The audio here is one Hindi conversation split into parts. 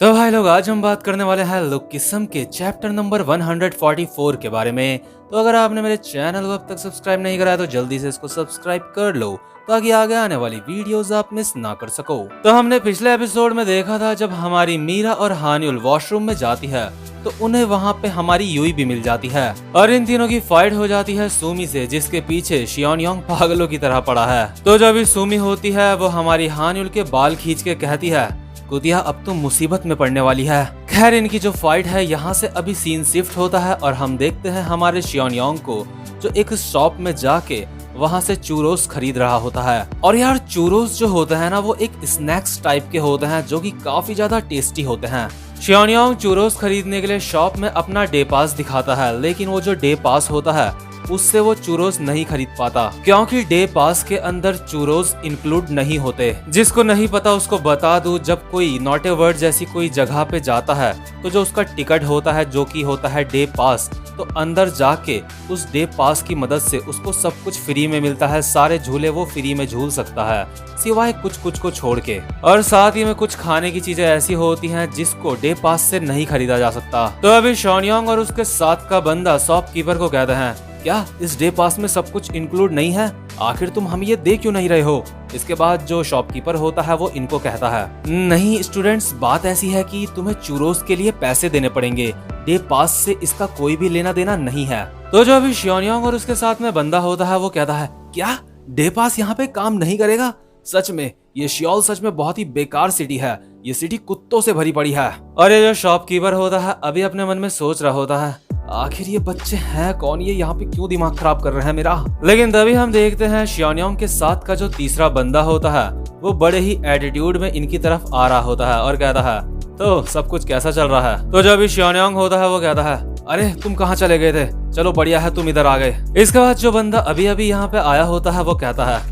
तो भाई लोग, आज हम बात करने वाले हैं लुक किस्म के चैप्टर नंबर 144 के बारे में। तो अगर आपने मेरे चैनल को अब तक सब्सक्राइब नहीं करा है तो जल्दी से इसको सब्सक्राइब कर लो ताकि आगे आने वाली वीडियोस आप मिस ना कर सको। तो हमने पिछले एपिसोड में देखा था जब हमारी मीरा और हान्युल वॉशरूम में जाती है तो उन्हें वहाँ पे हमारी यूई भी मिल जाती है और इन तीनों की फाइट हो जाती है सूमी से, जिसके पीछे शियोनयोंग पागलों की तरह पड़ा है। तो जब ये सूमी होती है वो हमारी हान्युल के बाल खींच के कहती है, कुतिया अब तुम मुसीबत में पड़ने वाली है। खैर, इनकी जो फाइट है यहाँ से अभी सीन शिफ्ट होता है और हम देखते हैं हमारे शियोनयोंग को जो एक शॉप में जाके वहाँ से चूरोस खरीद रहा होता है। और यार, चूरोस जो होते हैं ना वो एक स्नैक्स टाइप के होते हैं जो कि काफी ज्यादा टेस्टी होते हैं। शियोनयोंग चूरोस खरीदने के लिए शॉप में अपना डे पास दिखाता है, लेकिन वो जो डे पास होता है उससे वो चूरोस नहीं खरीद पाता क्योंकि डे पास के अंदर चूरोस इंक्लूड नहीं होते। जिसको नहीं पता उसको बता दूं, जब कोई नॉट ए वर्ड जैसी कोई जगह पे जाता है तो जो उसका टिकट होता है जो कि होता है डे पास, तो अंदर जाके उस डे पास की मदद से उसको सब कुछ फ्री में मिलता है। सारे झूले वो फ्री में झूल सकता है सिवाय कुछ कुछ को छोड़ के। और साथ ही में कुछ खाने की चीजें ऐसी होती हैं जिसको डे पास से नहीं खरीदा जा सकता। तो अभी शियोनयोंग और उसके साथ का बंदा शॉपकीपर को कहते हैं, क्या इस डे पास में सब कुछ इंक्लूड नहीं है? आखिर तुम हम ये दे क्यों नहीं रहे हो? इसके बाद जो शॉपकीपर होता है वो इनको कहता है, नहीं स्टूडेंट्स, बात ऐसी है कि तुम्हें चूरोस के लिए पैसे देने पड़ेंगे, डे पास से इसका कोई भी लेना देना नहीं है। तो जो अभी शियोनयोंग और उसके साथ में बंदा होता है वो कहता है, क्या डे पास यहाँ पे काम नहीं करेगा? सच में ये शियोल सच में बहुत ही बेकार सिटी है, ये सिटी कुत्तों से भरी पड़ी है। और ये जो शॉपकीपर होता है अभी अपने मन में सोच रहा होता है, आखिर ये बच्चे हैं कौन, ये यहाँ पे क्यों दिमाग खराब कर रहे हैं मेरा। लेकिन तभी हम देखते हैं शियोनयोंग के साथ का जो तीसरा बंदा होता है वो बड़े ही एटीट्यूड में इनकी तरफ आ रहा होता है और कहता है, तो सब कुछ कैसा चल रहा है? तो जो अभी शियोनयोंग होता है वो कहता है, अरे तुम कहाँ चले गए थे? चलो बढ़िया है तुम इधर आ गए। इसके बाद जो बंदा अभी अभी यहाँ पे आया होता है वो कहता है,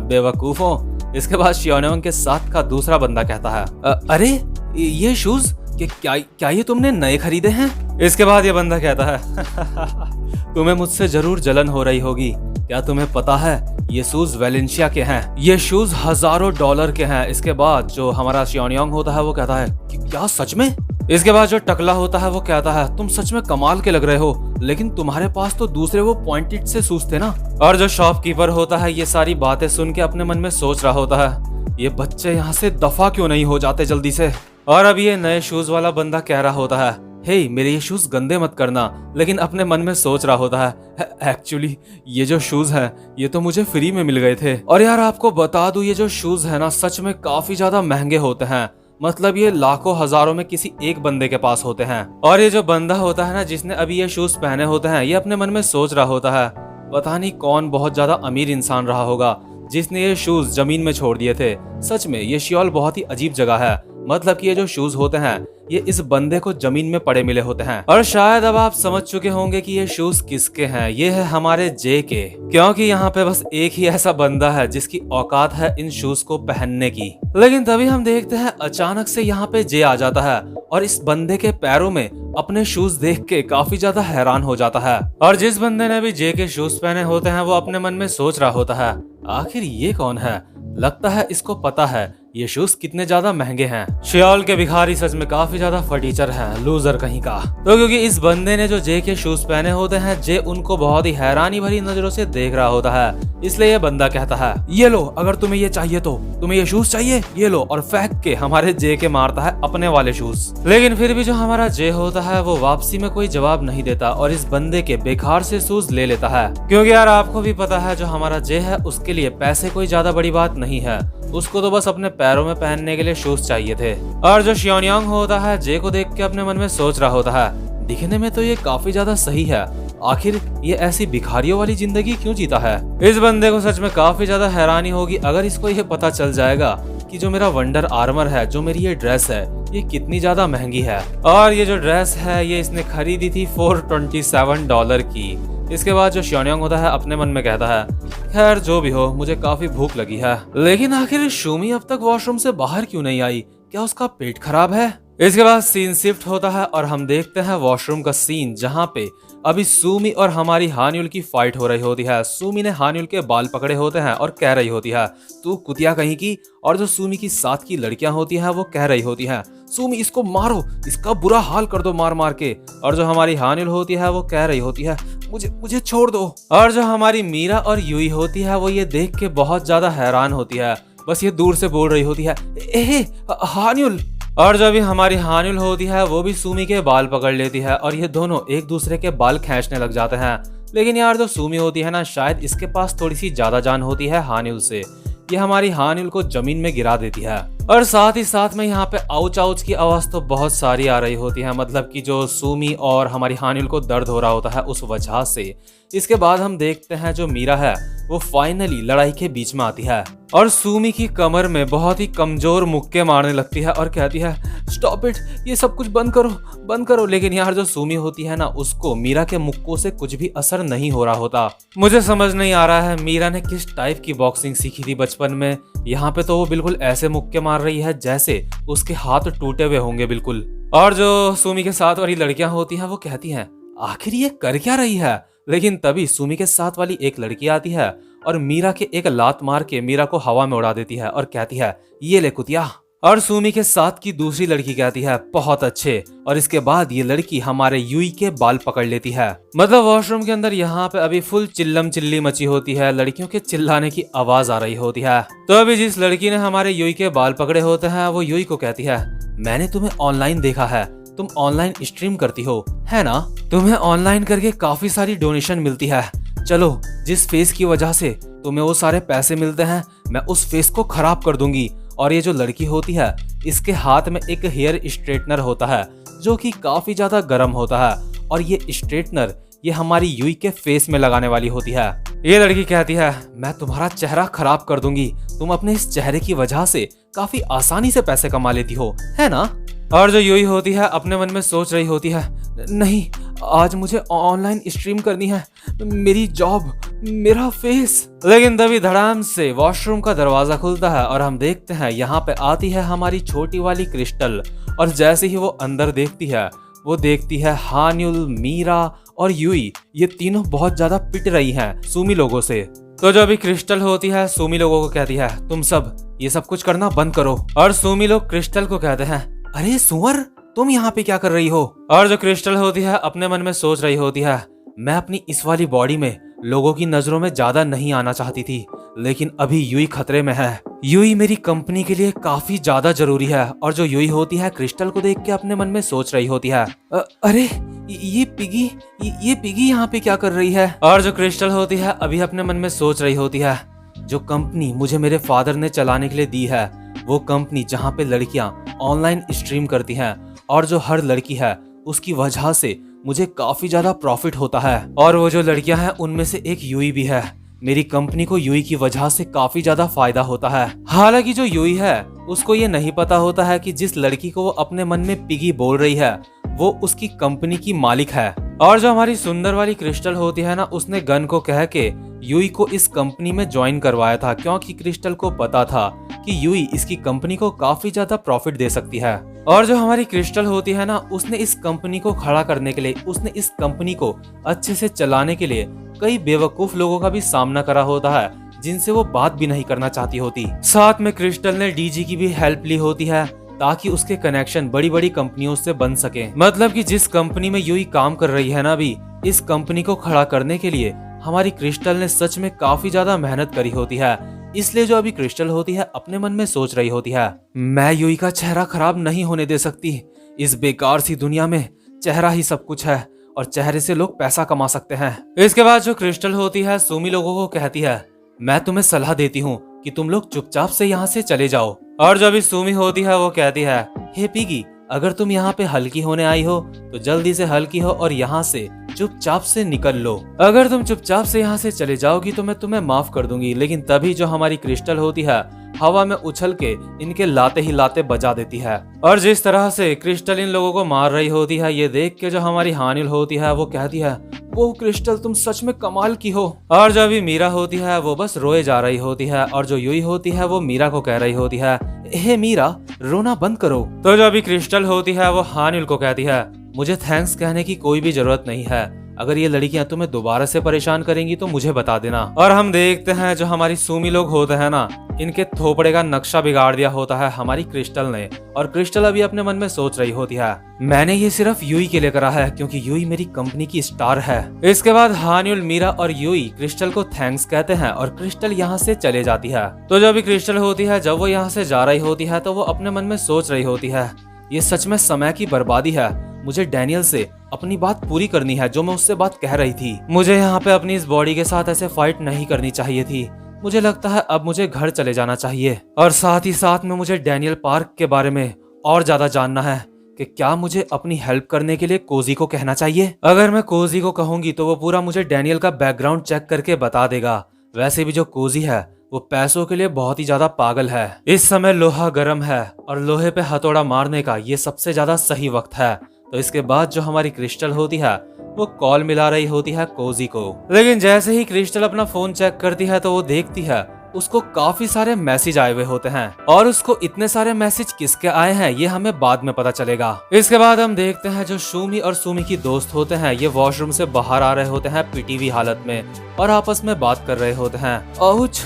बेवकूफों। इसके बाद शियोनयोंग के साथ का दूसरा बंदा कहता है, अरे ये शूज क्या ये तुमने नए खरीदे हैं? इसके बाद ये बंदा कहता है, तुम्हें मुझसे जरूर जलन हो रही होगी, क्या तुम्हें पता है ये शूज वेलेंशिया के हैं, ये शूज हजारों डॉलर के हैं। इसके बाद जो हमारा शियोनयोंग होता है वो कहता है कि क्या सच में? इसके बाद जो टकला होता है वो कहता है, तुम सच में कमाल के लग रहे हो, लेकिन तुम्हारे पास तो दूसरे वो पॉइंटेड से शूज थे ना। और जो शॉपकीपर होता है ये सारी बातें सुन के अपने मन में सोच रहा होता है, ये बच्चे यहाँ से दफा क्यों नहीं हो जाते जल्दी से। और अब ये नए शूज वाला बंदा कह रहा होता है, हे मेरे ये शूज गंदे मत करना, लेकिन अपने मन में सोच रहा होता है, एक्चुअली ये जो शूज हैं ये तो मुझे फ्री में मिल गए थे। और यार आपको बता दूं, ये जो शूज है ना सच में काफी ज्यादा महंगे होते हैं, मतलब ये लाखों हजारों में किसी एक बंदे के पास होते हैं। और ये जो बंदा होता है ना जिसने अभी ये शूज पहने होते हैं, ये अपने मन में सोच रहा होता है, पता नहीं कौन बहुत ज्यादा अमीर इंसान रहा होगा जिसने ये शूज जमीन में छोड़ दिए थे। सच में ये शियोल बहुत ही अजीब जगह है, मतलब कि ये जो शूज होते हैं ये इस बंदे को जमीन में पड़े मिले होते हैं। और शायद अब आप समझ चुके होंगे कि ये शूज किसके हैं। ये है हमारे जे के, क्योंकि यहाँ पे बस एक ही ऐसा बंदा है जिसकी औकात है इन शूज को पहनने की। लेकिन तभी हम देखते हैं अचानक से यहाँ पे जे आ जाता है और इस बंदे के पैरों में अपने शूज देख के काफी ज्यादा हैरान हो जाता है। और जिस बंदे ने भी जे के शूज पहने होते हैं वो अपने मन में सोच रहा होता है, आखिर ये कौन है? लगता है इसको पता है ये शूज कितने ज्यादा महंगे हैं। शियोल के भिखारी सच में काफी ज्यादा फटीचर हैं, लूजर कहीं का। तो क्योंकि इस बंदे ने जो जे के शूज पहने होते हैं, जे उनको बहुत ही हैरानी भरी नजरों से देख रहा होता है, इसलिए ये बंदा कहता है, ये लो, अगर तुम्हें ये चाहिए तो तुम्हें ये शूज चाहिए, ये लो। और फेंक के हमारे जे के मारता है अपने वाले शूज। लेकिन फिर भी जो हमारा जे होता है वो वापसी में कोई जवाब नहीं देता और इस बंदे के बेकार से शूज ले लेता है। क्योंकि यार आपको भी पता है जो हमारा जे है उसके लिए पैसे कोई ज्यादा बड़ी बात नहीं है, उसको तो बस अपने पैरों में पहनने के लिए शूज चाहिए थे। और जो शियोनयोंग होता है जे को देख के अपने मन में सोच रहा होता है, दिखने में तो ये काफी ज्यादा सही है, आखिर ये ऐसी भिखारियों वाली जिंदगी क्यों जीता है। इस बंदे को सच में काफी ज्यादा हैरानी होगी अगर इसको ये पता चल जाएगा कि जो मेरा वंडर आर्मर है, जो मेरी ये ड्रेस है, ये कितनी ज्यादा महंगी है। और ये जो ड्रेस है ये इसने खरीदी थी $427 की। इसके बाद जो शियोनयोंग होता है अपने मन में कहता है, खैर जो भी हो, मुझे काफी भूख लगी है, लेकिन आखिर शूमी अब तक वॉशरूम से बाहर क्यों नहीं आई? क्या उसका पेट खराब है? इसके बाद सीन शिफ्ट होता है और हम देखते हैं वॉशरूम का सीन, जहाँ पे अभी सूमी और हमारी हान्युल की फाइट हो रही होती है। सूमी ने हान्युल के बाल पकड़े होते हैं और कह रही होती है, तू कुतिया कहीं की। और जो सूमी की साथ की लड़कियां होती हैं वो कह रही होती हैं, सूमी इसको मारो, इसका बुरा हाल कर दो मार मार के। और जो हमारी हान्युल होती है वो कह रही होती है, मुझे मुझे छोड़ दो। और जो हमारी मीरा और यूई होती है वो ये देख के बहुत ज्यादा हैरान होती है। बस ये दूर से बोल रही होती है, ए हान्युल। और जो भी हमारी हान्युल होती है वो भी सूमी के बाल पकड़ लेती है और ये दोनों एक दूसरे के बाल खींचने लग जाते हैं। लेकिन यार जो सूमी होती है ना, शायद इसके पास थोड़ी सी ज्यादा जान होती है हान्युल से। ये हमारी हान्युल को जमीन में गिरा देती है। और साथ ही साथ में यहाँ पे आउच आउच की आवाज तो बहुत सारी आ रही होती है, मतलब कि जो सूमी और हमारी हान्युल को दर्द हो रहा होता है उस वजह से। इसके बाद हम देखते हैं जो मीरा है वो फाइनली लड़ाई के बीच में आती है और सूमी की कमर में बहुत ही कमजोर मुक्के मारने लगती है और कहती है, स्टॉप इट, ये सब कुछ बंद करो बंद करो। लेकिन यार जो सूमी होती है ना, उसको मीरा के मुक्कों से कुछ भी असर नहीं हो रहा होता। मुझे समझ नहीं आ रहा है मीरा ने किस टाइप की बॉक्सिंग सीखी थी बचपन में। यहाँ पे तो वो बिल्कुल ऐसे मुक्के मार रही है जैसे उसके हाथ टूटे हुए होंगे बिल्कुल। और जो सूमी के साथ वाली लड़कियां होती हैं वो कहती हैं, आखिर ये कर क्या रही है। लेकिन तभी सूमी के साथ वाली एक लड़की आती है और मीरा के एक लात मार के मीरा को हवा में उड़ा देती है और कहती है, ये ले कुतिया। और सूमी के साथ की दूसरी लड़की कहती है, बहुत अच्छे। और इसके बाद ये लड़की हमारे यूई के बाल पकड़ लेती है। मतलब वॉशरूम के अंदर यहाँ पे अभी फुल चिल्लम चिल्ली मची होती है, लड़कियों के चिल्लाने की आवाज आ रही होती है। तो अभी जिस लड़की ने हमारे यूई के बाल पकड़े होते हैं वो यूई को कहती है, मैंने तुम्हें ऑनलाइन देखा है, तुम ऑनलाइन स्ट्रीम करती हो, है ना? तुम्हें ऑनलाइन करके काफी सारी डोनेशन मिलती है। चलो, जिस फेस की वजह से तुम्हें वो सारे पैसे मिलते हैं, मैं उस फेस को खराब कर दूंगी। और ये जो लड़की होती है, इसके हाथ में एक हेयर स्ट्रेटनर होता है जो कि काफी ज्यादा गर्म होता है। और ये स्ट्रेटनर ये हमारी यूई के फेस में लगाने वाली होती है। ये लड़की कहती है, मैं तुम्हारा चेहरा खराब कर दूंगी, तुम अपने इस चेहरे की वजह से काफी आसानी से पैसे कमा लेती हो, है ना? और जो यूई होती है अपने मन में सोच रही होती है, नहीं, आज मुझे ऑनलाइन स्ट्रीम करनी है, मेरी जॉब, मेरा फेस। लेकिन तभी धड़ाम से वॉशरूम का दरवाजा खुलता है और हम देखते हैं यहाँ पे आती है हमारी छोटी वाली क्रिस्टल। और जैसे ही वो अंदर देखती है, वो देखती है हान्युल, मीरा और यूई, ये तीनों बहुत ज्यादा पिट रही हैं सूमी लोगों से। तो जो अभी क्रिस्टल होती है सूमी लोगों को कहती है, तुम सब ये सब कुछ करना बंद करो। और सूमी लोग क्रिस्टल को कहते हैं, अरे सुअर, तुम यहाँ पे क्या कर रही हो? और जो क्रिस्टल होती है अपने मन में सोच रही होती है, मैं अपनी इस वाली बॉडी में लोगों की नजरों में ज्यादा नहीं आना चाहती थी, लेकिन अभी यूई खतरे में है। यूई मेरी कंपनी के लिए काफी ज्यादा जरूरी है। और जो यूई होती है क्रिस्टल को देख के अपने मन में सोच रही होती है, अरे ये पिगी यहाँ पे क्या कर रही है? और जो क्रिस्टल होती है अभी अपने मन में सोच रही होती है, जो कंपनी मुझे मेरे फादर ने चलाने के लिए दी है, वो कंपनी जहाँ पे लड़कियां ऑनलाइन स्ट्रीम करती हैं और जो हर लड़की है उसकी वजह से मुझे काफी ज्यादा प्रॉफिट होता है। और वो जो लड़कियां हैं उनमें से एक यूई भी है। मेरी कंपनी को यूई की वजह से काफी ज्यादा फायदा होता है। हालांकि जो यूई है उसको ये नहीं पता होता है कि जिस लड़की को वो अपने मन में पिगी बोल रही है वो उसकी कंपनी की मालिक है। और जो हमारी सुंदर वाली क्रिस्टल होती है ना, उसने गन को कह के यूई को इस कंपनी में ज्वाइन करवाया था, क्योंकि क्रिस्टल को पता था कि यूई इसकी कंपनी को काफी ज्यादा प्रॉफिट दे सकती है। और जो हमारी क्रिस्टल होती है ना, उसने इस कंपनी को खड़ा करने के लिए, उसने इस कंपनी को अच्छे से चलाने के लिए कई बेवकूफ लोगों का भी सामना करा होता है, जिनसे वो बात भी नहीं करना चाहती होती। साथ में क्रिस्टल ने डीजी की भी हेल्प ली होती है ताकि उसके कनेक्शन बड़ी बड़ी कंपनियों से बन सके। मतलब कि जिस कंपनी में यूई काम कर रही है ना अभी, इस कंपनी को खड़ा करने के लिए हमारी क्रिस्टल ने सच में काफी ज्यादा मेहनत करी होती है। इसलिए जो अभी क्रिस्टल होती है अपने मन में सोच रही होती है, मैं यूई का चेहरा खराब नहीं होने दे सकती। इस बेकार सी दुनिया में चेहरा ही सब कुछ है और चेहरे से लोग पैसा कमा सकते हैं। इसके बाद जो क्रिस्टल होती है सूमी लोगों को कहती है, मैं तुम्हें सलाह देती हूँ कि तुम लोग चुपचाप से यहाँ से चले जाओ। और जो अभी सूमी होती है वो कहती है, हे पिगी, अगर तुम यहाँ पे हल्की होने आई हो तो जल्दी से हल्की हो और यहाँ से चुपचाप से निकल लो। अगर तुम चुपचाप से यहाँ से चले जाओगी तो मैं तुम्हें माफ कर दूंगी। लेकिन तभी जो हमारी क्रिस्टल होती है हवा में उछल के इनके लाते ही लाते बजा देती है। और जिस तरह से क्रिस्टल इन लोगों को मार रही होती है, ये देख के जो हमारी हानिल होती है वो कहती है, वो क्रिस्टल तुम सच में कमाल की हो। और जो अभी मीरा होती है वो बस रोए जा रही होती है। और जो यूई होती है वो मीरा को कह रही होती है, हे मीरा, रोना बंद करो। तो जो अभी क्रिस्टल होती है वो हानिल को कहती है, मुझे थैंक्स कहने की कोई भी जरूरत नहीं है, अगर ये लड़कियां तुम्हें दोबारा से परेशान करेंगी तो मुझे बता देना। और हम देखते हैं जो हमारी सुमी लोग होते हैं ना, इनके थोपड़े का नक्शा बिगाड़ दिया होता है हमारी क्रिस्टल ने। और क्रिस्टल अभी अपने मन में सोच रही होती है, मैंने ये सिर्फ यूई के लिए करा है क्योंकि यूई मेरी कंपनी की स्टार है। इसके बाद हान्युल, मीरा और यूई क्रिस्टल को थैंक्स कहते हैं और क्रिस्टल यहाँ से चले जाती है। तो जो अभी क्रिस्टल होती है, जब वो यहाँ से जा रही होती है तो वो अपने मन में सोच रही होती है, ये सच में समय की बर्बादी है। मुझे डैनियल से अपनी बात पूरी करनी है, जो मैं उससे बात कह रही थी। मुझे यहाँ पे अपनी इस बॉडी के साथ ऐसे फाइट नहीं करनी चाहिए थी। मुझे लगता है अब मुझे घर चले जाना चाहिए। और साथ ही साथ में मुझे डैनियल पार्क के बारे में और ज्यादा जानना है कि क्या मुझे अपनी हेल्प करने के लिए कोजी को कहना चाहिए। अगर मैं कोजी को कहूंगी तो वो पूरा मुझे डैनियल का बैकग्राउंड चेक करके बता देगा। वैसे भी जो कोजी है वो पैसों के लिए बहुत ही ज्यादा पागल है। इस समय लोहा गर्म है और लोहे पे हथौड़ा मारने का ये सबसे ज्यादा सही वक्त है। तो इसके बाद जो हमारी क्रिस्टल होती है वो कॉल मिला रही होती है कोजी को। लेकिन जैसे ही क्रिस्टल अपना फोन चेक करती है तो वो देखती है उसको काफी सारे मैसेज आए हुए होते हैं। और उसको इतने सारे मैसेज किसके आए हैं ये हमें बाद में पता चलेगा। इसके बाद हम देखते हैं जो शूमी और सुमी की दोस्त होते हैं, ये वॉशरूम से बाहर आ रहे होते हैं पिटी हुई हालत में और आपस में बात कर रहे होते हैं। आउच,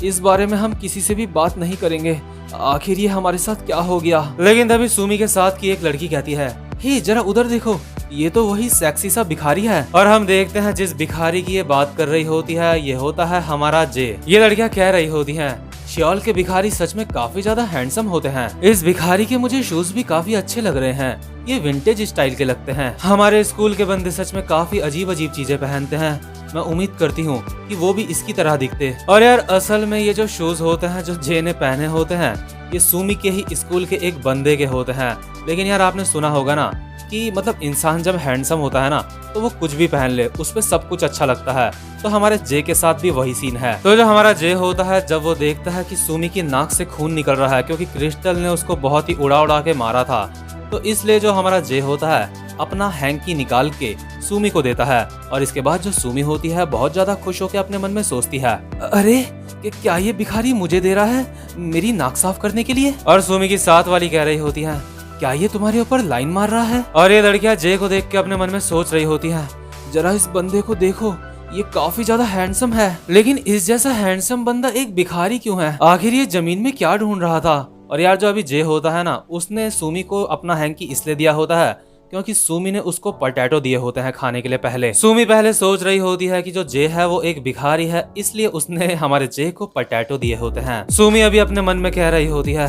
इस बारे में हम किसी से भी बात नहीं करेंगे। आखिर ये हमारे साथ क्या हो गया। लेकिन तभी सुमी के साथ की एक लड़की कहती है, हे जरा उधर देखो, ये तो वही सेक्सी सा भिखारी है। और हम देखते हैं जिस भिखारी की ये बात कर रही होती है ये होता है हमारा जे। ये लड़कियां कह रही होती हैं, श्योल के भिखारी सच में काफी ज्यादा हैंडसम होते हैं। इस भिखारी के मुझे शूज भी काफी अच्छे लग रहे हैं, ये विंटेज स्टाइल के लगते हैं। हमारे स्कूल के बंदे सच में काफी अजीब अजीब चीजें पहनते हैं। मैं उम्मीद करती हूँ कि वो भी इसकी तरह दिखते। और यार असल में ये जो शूज होते हैं जो जे ने पहने होते हैं ये सुमी के ही स्कूल के एक बंदे के होते हैं। लेकिन यार आपने सुना होगा ना कि मतलब इंसान जब हैंडसम होता है ना तो वो कुछ भी पहन ले उस पे सब कुछ अच्छा लगता है। तो हमारे जे के साथ भी वही सीन है। तो जो हमारा जे होता है जब वो देखता है कि सुमी की नाक से खून निकल रहा है क्योंकि क्रिस्टल ने उसको बहुत ही उड़ा उड़ा के मारा था, तो इसलिए जो हमारा जे होता है अपना हैंकी निकाल के सुमी को देता है। और इसके बाद जो सुमी होती है बहुत ज्यादा खुश होकर अपने मन में सोचती है, अरे कि क्या ये भिखारी मुझे दे रहा है मेरी नाक साफ करने के लिए। और सुमी की साथ वाली कह रही होती है, क्या ये तुम्हारे ऊपर लाइन मार रहा है। और ये लड़कियां जे को देख के अपने मन में सोच रही होती हैं, जरा इस बंदे को देखो, ये काफी ज्यादा हैंडसम है, लेकिन इस जैसा हैंडसम बंदा एक भिखारी क्यों है। आखिर ये जमीन में क्या ढूंढ रहा था। और यार जो अभी जे होता है ना उसने सुमी को अपना हैंकी इसलिए दिया होता है क्योंकि सुमी ने उसको पोटैटो दिए होते हैं खाने के लिए। पहले सुमी पहले सोच रही होती है कि जो जे है वो एक भिखारी है, इसलिए उसने हमारे जे को पोटैटो दिए होते हैं। सुमी अभी अपने मन में कह रही होती है,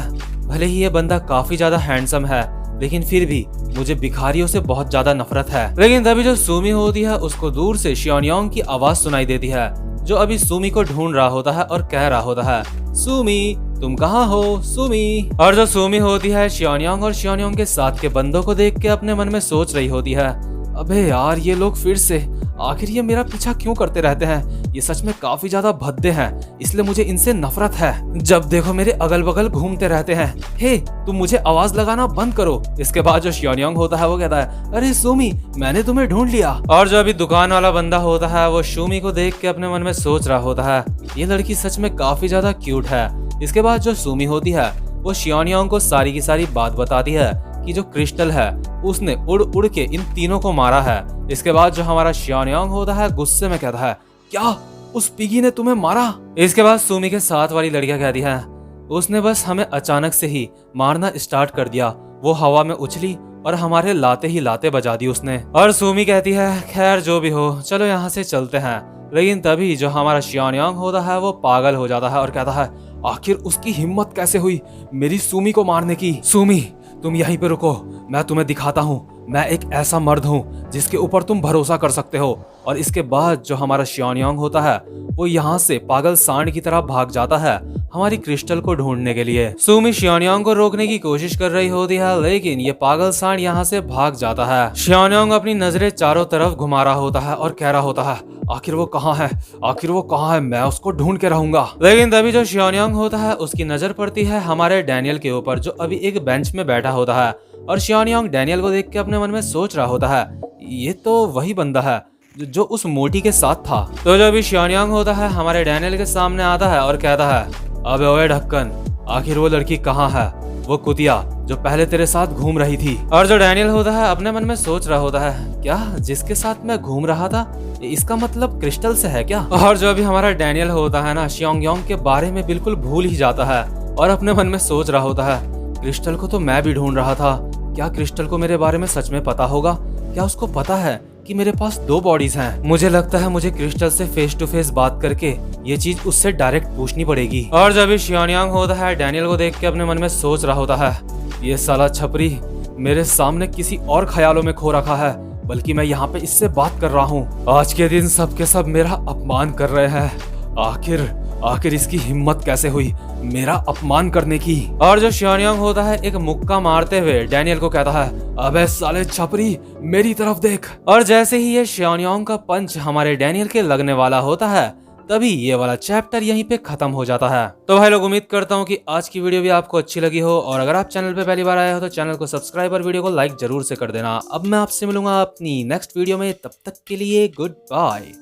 भले ही ये बंदा काफी ज्यादा हैंडसम है लेकिन फिर भी मुझे भिखारियों से बहुत ज्यादा नफरत है। लेकिन तभी जो सुमी होती है उसको दूर से शियोनियोंग की आवाज सुनाई देती है जो अभी सुमी को ढूंढ रहा होता है और कह रहा होता है, सुमी तुम कहाँ हो सुमी। और जो सुमी होती है शियोनियोंग और शियोनियोंग के साथ के बंदों को देख के अपने मन में सोच रही होती है, अबे यार ये लोग फिर से, आखिर ये मेरा पीछा क्यों करते रहते हैं। ये सच में काफी ज्यादा भद्दे हैं, इसलिए मुझे इनसे नफरत है। जब देखो मेरे अगल बगल घूमते रहते हैं। हे तुम मुझे आवाज लगाना बंद करो। इसके बाद जो शियोनियोंग होता है वो कहता है, अरे सुमी मैंने तुम्हें ढूंढ लिया। और जो अभी दुकान वाला बंदा होता है वो सुमी को देख के अपने मन में सोच रहा होता है, ये लड़की सच में काफी ज्यादा क्यूट है। इसके बाद जो सुमी होती है वो शियोनियोंग को सारी की सारी बात बताती है कि जो क्रिस्टल है उसने उड़ उड़ के इन तीनों को मारा है। इसके बाद जो हमारा शियोनियोंग होता है गुस्से में कहता है, क्या उस पिगी ने तुम्हें मारा। इसके बाद सुमी के साथ वाली लड़कियां कहती है, उसने बस हमें अचानक से ही मारना स्टार्ट कर दिया। वो हवा में उछली और हमारे लाते ही लाते बजा दी उसने। और सुमी कहती है, खैर जो भी हो चलो यहाँ से चलते हैं। लेकिन तभी जो हमारा शियोनियोंग होता है वो पागल हो जाता है और कहता है, आखिर उसकी हिम्मत कैसे हुई मेरी सुमी को मारने की। सुमी तुम यहीं पे रुको, मैं तुम्हें दिखाता हूँ मैं एक ऐसा मर्द हूँ जिसके ऊपर तुम भरोसा कर सकते हो। और इसके बाद जो हमारा शियोनियोंग होता है वो यहाँ से पागल सांड की तरह भाग जाता है हमारी क्रिस्टल को ढूंढने के लिए। सुमी शियोनियोंग को रोकने की कोशिश कर रही होती है लेकिन ये पागल सांड यहाँ से भाग जाता है। शियोनियोंग अपनी नजरें चारों तरफ घुमा रहा होता है और कह रहा होता है, आखिर वो कहाँ है, आखिर वो कहाँ है, मैं उसको ढूंढ के रहूंगा। लेकिन तभी जो शियोनियोंग होता है उसकी नजर पड़ती है हमारे डैनियल के ऊपर जो अभी एक बेंच में बैठा होता है। और शियोनियोंग डैनियल को देख के अपने मन में सोच रहा होता है, ये तो वही बंदा है जो उस मोटी के साथ था। तो जो अभी शियोनियोंग होता है हमारे डैनियल के सामने आता है और कहता है, अबे ओए ढक्कन, आखिर वो लड़की कहाँ है, वो कुतिया जो पहले तेरे साथ घूम रही थी। और जो डैनियल होता है अपने मन में सोच रहा होता है, क्या जिसके साथ मैं घूम रहा था इसका मतलब क्रिस्टल से है क्या। और जो अभी हमारा डैनियल होता है ना, शियोंग योंग के बारे में बिल्कुल भूल ही जाता है और अपने मन में सोच रहा होता है, क्रिस्टल को तो मैं भी ढूंढ रहा था, क्या क्रिस्टल को मेरे बारे में सच में पता होगा, क्या उसको पता है कि मेरे पास 2 बॉडीज हैं। मुझे लगता है मुझे क्रिस्टल से फेस टू फेस बात करके ये चीज उससे डायरेक्ट पूछनी पड़ेगी। और जब शियोंग होता है डैनियल को देख के अपने मन में सोच रहा होता है, ये साला छपरी मेरे सामने किसी और ख्यालों में खो रखा है, बल्कि मैं यहाँ पे इससे बात कर रहा हूँ। आज के दिन सबके सब मेरा अपमान कर रहे हैं। आखिर इसकी हिम्मत कैसे हुई मेरा अपमान करने की। और जो शियोंग होता है एक मुक्का मारते हुए डैनियल को कहता है, अबे साले छपरी मेरी तरफ देख। और जैसे ही ये शियोंग का पंच हमारे डैनियल के लगने वाला होता है, तभी ये वाला चैप्टर यहीं पे खत्म हो जाता है। तो भाई लोग उम्मीद करता हूँ कि आज की वीडियो भी आपको अच्छी लगी हो, और अगर आप चैनल पे पहली बार आए हो तो चैनल को सब्सक्राइब और वीडियो को लाइक जरूर से कर देना। अब मैं आपसे मिलूंगा अपनी नेक्स्ट वीडियो में, तब तक के लिए गुड बाय।